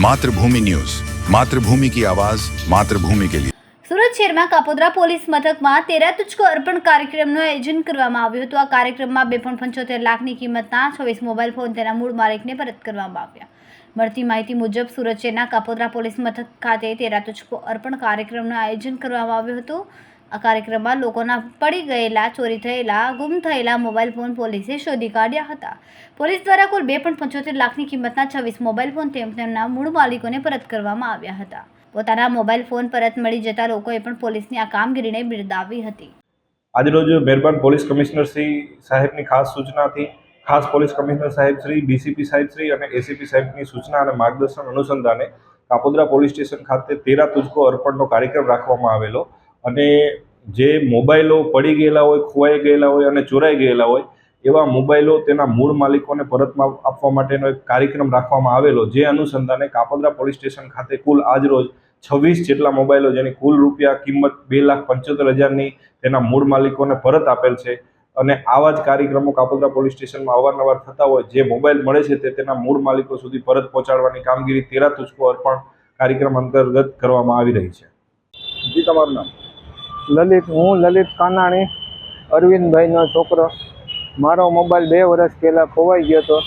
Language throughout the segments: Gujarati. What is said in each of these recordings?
मातृभूमि न्यूज, मातृभूमि की आवाज, मातृभूमि के लिए। સુરત શહેરમાં કાપોદ્રા પોલીસ મથકમાં તેરા તુજકો અર્પણ કાર્યક્રમનું આયોજન કરવામાં આવ્યું હતું। આ કાર્યક્રમમાં 2.75 લાખની કિંમતના 26 મોબાઈલ ફોન તેના મૂળ માલિકને પરત કરવામાં આવ્યા। મળતી માહિતી મુજબ સુરત શહેરના કાપોદ્રા પોલીસ મથક ખાતે તેરા તુજકો અર્પણ કાર્યક્રમનું આયોજન કરવામાં આવ્યું હતું। આ કાર્યક્રમમાં લોકોના પડી ગયેલા, ચોરી થયેલા, ગુમ થયેલા મોબાઈલ ફોન પોલીસે શોધી કાઢ્યા હતા। પોલીસ દ્વારા કુલ 2.75 લાખની કિંમતના 26 મોબાઈલ ફોન તેમના મૂળ માલિકોને પરત કરવામાં આવ્યા હતા। પોતાના મોબાઈલ ફોન પરત મળી જતા લોકોએ પણ પોલીસની આ કામગીરીને બિરદાવી હતી। આજરોજ મહેરબાન પોલીસ કમિશનર શ્રી સાહેબની ખાસ સૂચનાથી ખાસ પોલીસ કમિશનર સાહેબ શ્રી, ડીસીપી સાહેબ શ્રી અને એસીપી સાહેબની સૂચના અને માર્ગદર્શન અનુસંધાને કાપોદ્રા પોલીસ સ્ટેશન ખાતે તેરા તુજકો અર્પણનો કાર્યક્રમ રાખવામાં આવેલો અને જે મોબાઈલો પડી ગયેલા હોય, ખોવાઈ ગયેલા હોય અને ચોરાઈ ગયેલા હોય એવા મોબાઈલો તેના મૂળ માલિકોને પરત આપવા માટેનો એક કાર્યક્રમ રાખવામાં આવેલો। જે અનુસંધાને કાપોદ્રા પોલીસ સ્ટેશન ખાતે કુલ આજરોજ 26 જેટલા મોબાઈલો જેની કુલ રૂપિયા કિંમત 2,75,000ની તેના મૂળ માલિકોને પરત આપેલ છે અને આવા જ કાર્યક્રમો કાપોદ્રા પોલીસ સ્ટેશનમાં અવારનવાર થતા હોય। જે મોબાઈલ મળે છે તે તેના મૂળ માલિકો સુધી પરત પહોંચાડવાની કામગીરી તેરા તુજકો અર્પણ કાર્યક્રમ અંતર્ગત કરવામાં આવી રહી છે। જી, તમારું નામ? લલિત, હું લલિત કાનાણી, અરવિંદભાઈનો છોકરો। મારો મોબાઈલ 2 વર્ષ પહેલાં ખોવાઈ ગયો હતો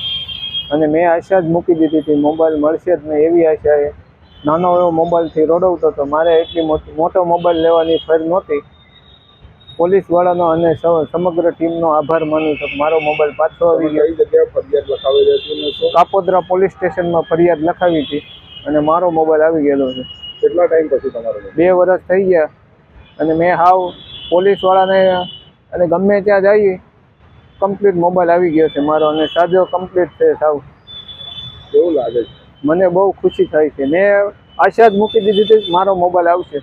અને મેં આશા જ મૂકી દીધી હતી મોબાઈલ મળશે જ નહીં એવી આશાએ નાનો એવો મોબાઈલથી રોડવતો હતો। મારે એટલી મોટો મોબાઈલ લેવાની ફર નહોતી। પોલીસવાળાનો અને સમગ્ર ટીમનો આભાર માનું છું। મારો મોબાઈલ પાછો આવી ગયો। કઈ જગ્યાએ ફરિયાદ લખાવેલી હતી? કાપોદ્રા પોલીસ સ્ટેશનમાં ફરિયાદ લખાવી હતી અને મારો મોબાઈલ આવી ગયેલો છે। કેટલા ટાઈમ પછી તમારો? 2 વર્ષ થઈ ગયા અને મેં હાવ પોલીસવાળાને અને ગમે ત્યાં જઈએ કમ્પ્લીટ મોબાઈલ આવી ગયો છે મારો અને સાજો કમ્પ્લીટ છે સાવ। કેવું લાગે છે? મને બહુ ખુશી થાય છે। મેં આશા જ મૂકી દીધી હતી મારો મોબાઈલ આવશે।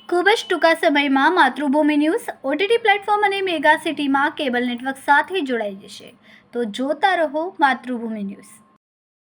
ખૂબ જ ટૂંકા સમયમાં માતૃભૂમિ ન્યૂઝ OTT પ્લેટફોર્મ અને મેગા સિટીમાં કેબલ નેટવર્ક સાથે જોડાઈ જશે। તો જોતા રહો માતૃભૂમિ ન્યૂઝ।